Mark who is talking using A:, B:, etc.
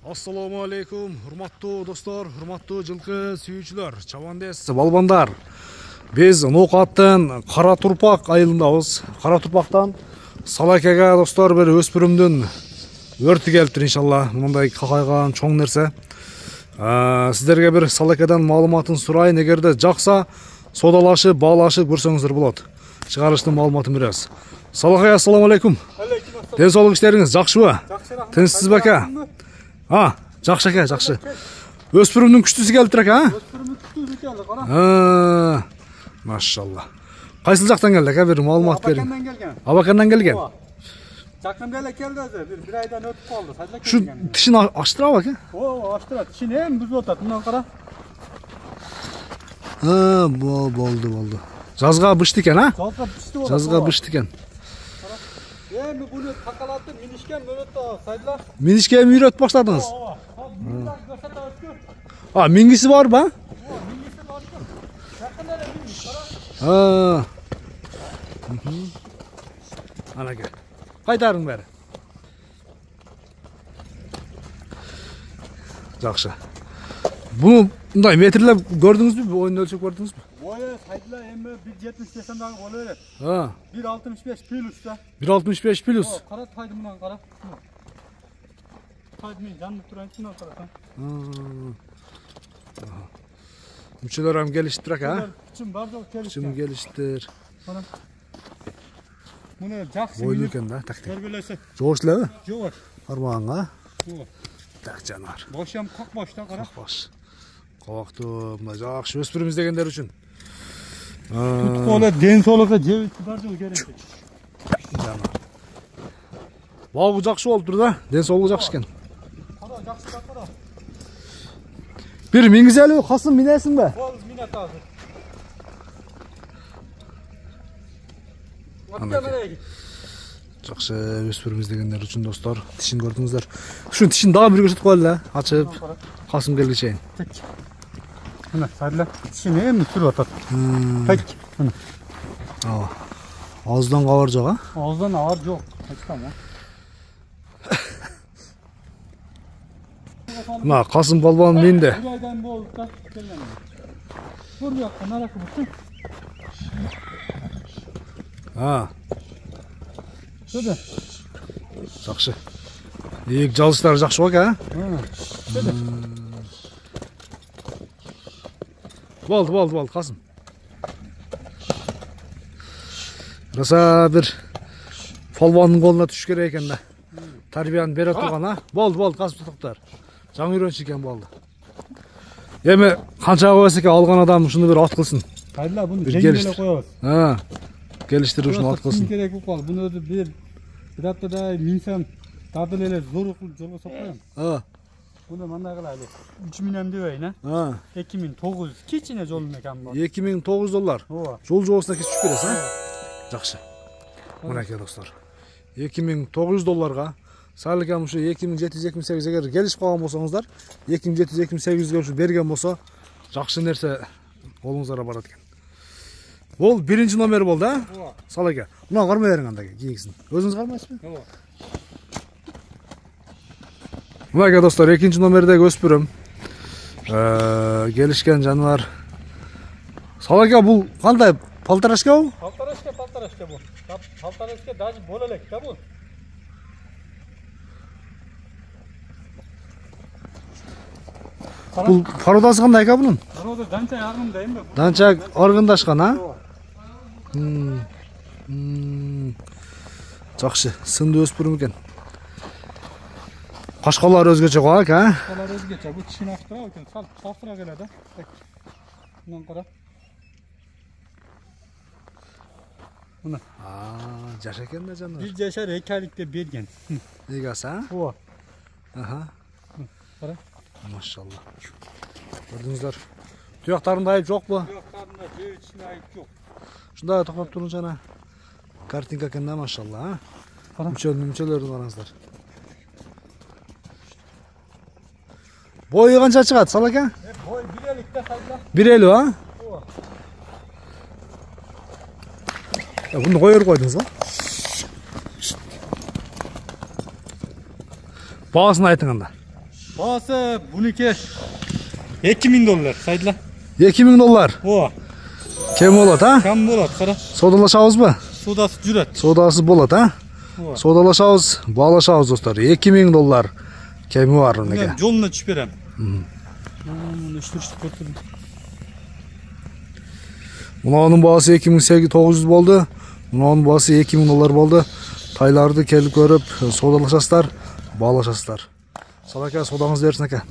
A: Assalamu alaikum, hurmattуу достор, hurmattуу жылкы сүйүүчүлөр, чабандес, балбандар. Биз Ноокаттын Кара Турпак айылындабыз. Кара Турпактан Салакага достор бир өспүрүмдүн өртү келиптир иншалла. Мындай какайган чоң нерсе. Сиздерге бир Салакадан маалыматын сурайын, эгерде жакса содалашып, баалашып көрсөңүздөр болот. Чыгарыштын маалыматын беребиз. Салакай, ассаламу алейкум. Ден соолук иштериңиз жакшыбы? Тынчсызбы ака? Жакшы ака, жакшы. Өспүрүмдүн күчтүүсү келиптир ака, Өспүрүмдүн күчтүүсү келди, кара. Машалла. Кайсыл жактан келди ака, бир маалымат бериң. Абакандан келген.
B: Жакын эле келди өзү, бир айдан өтүп калды.
A: Şu тишин ачтырабы ака?
B: Ачтырат. Тишин эми бузуп атат, мындан кара.
A: Болду. Жазга бышты экен, а?
B: Жазга бышты болот.
A: Жазга бышты экен.
B: Эми буну такалатып минишкен мөрөттө сайдла.
A: Минишке үйрөтүп баштадыңыз. Мингиси бар ба?
B: Мингиси бар. Жакын эле миниш, кара.
A: Анаке. Кайтарың бери. Жакшы. Буну мындай метрлеп көрдүңүзбү? Ойун өлчөп көрдүңүзбү?
B: Ой, сайдла эми 1.70 десем дагы боло берет. 1.65 плюс да.
A: 1.65 плюс.
B: Кара тайды мынан кара. Тайды мен жанып турайын мынан кара.
A: Мүчөлөр ham келиштир ака.
B: Күчүм бар жок келиштир.
A: Күчүм келиштир.
B: Муну жакшы
A: бойлуу экен да, так.
B: Көргөлөсө.
A: Жогош элеби?
B: Жогош.
A: Бармагыңа.
B: Жогош.
A: Так жанар.
B: Бошам кок бошта кара.
A: Баш. Коактуу, мына жакшы өспүрүм издегендер үчүн.
B: Туткола ден соолукка жебити бар жол керек.
A: Жанар. Багы жакшы болуптур да, ден соолугу жакшы экен.
B: Кара жакшы да кара.
A: Бир мингизели касым минесиңби?
B: Болуп минет азыр.
A: Жакшы өспүрүм издегендер үчүн достор, тишин көрдүңүздөр. Ушун тишин дагы бир көрсөтүп коелу да, ачып касым келге чейин.
B: Мына сайла тишин эми сүрүп атат. Так.
A: Ağızdan qavar jok, ha?
B: Ağızdan ağır jok. Tamam.
A: Mına Kasım balban mende.
B: Bir aydan boldu da kelgen. Bur yoqqa narakı bu. Şöyle.
A: Жақсы. Ек жалыстар жақсы бак, а? Болды, Қасым. Раса бір палбанның қолына түш керек екен да. Тарбияны бере тұрған, а? Болды, Қасым тұтықтар. Жаң үйренші екен болды. Еме, қанша қойсы екен алған адам ұшыны бір ат қылсын.
B: Қайдыла, бұны жеңгеле қойабыз.
A: Келіштір ұшыны ат қылсын.
B: Керек ұқпал, бұны өзі бір аптада минсем тадыл еле зор жолға соқпайым. Бұны маңдай қылайлы. 3 минем дебейін, 2009 кечіне жолын екен бар.
A: $2900. Жол жоғысына кес түшіп бересің, жақсы. Мұнеке достар. $2900-ға сәлікем ұшы 2700-2800 егер келішіп қалған болсаңыздар, 2700-2800-ге ұшы берген болса, жақсы нәрсе қолыңыздарға барады екен. Ол бірінші номер болды, а? Салаке. Мұна қармай берің андайға кейгісін. Өзіңіз қармайсыз бе? Мұнеке достар, екінші номердегі өспүрүм. Келішкен жануар. Салаке, бұл қандай? Полторашка бұл?
B: Полторашка бұл. Полторашка даже болелек та бұл.
A: Бұл пародасы қандай ака бұның?
B: Парода данча арғындайым ба?
A: Данча арғындашқан, а? Жақшы, сынды өспүрүм екен. Қашқалар өзгече қояк, а?
B: Қашқалар өзгече, бұл тішін ақтыра екен, салқыра келеді. Мұнан қара. Мұна.
A: Жаш екен де жаныр.
B: Бір жашар 2 айлыкта берген.
A: Егасы, а?
B: О.
A: Қара. Машалла. Көрдіңіздер. Тұяқтарында айып жоқ бұл?
B: Тұяқтарында жөйтісіне айып жоқ.
A: Шында тоқтап тұрын жана. Картинка кенде, машалла, а? Мүчелерін қараңыздар. Бойы қанша шығады, Салаке?
B: Бой 1.50-те сайдыла.
A: 1.50, а? Бұны қойыр қойдыңыз ба? Бағасын айтыңында.
B: Bağısı buniki $2000 saydılar.
A: $2000.
B: O.
A: Kem bolat ha?
B: Kam bolat qara.
A: Sodalaşabızbı?
B: Sodası jurat.
A: Sodası bolat ha?
B: O.
A: Sodalaşabız, bağlaşabız dostlar. $2000 kemi var onega.
B: Joluna tushib beram. Bunu ishtirishni ko'rdim.
A: Bunun bağısı 2900 boldu. Bunun bağısı $2000 boldu. Taylardı kelip görüp sodalaşasızlar, bağlaşasızlar. Salaka sodamız versin aka.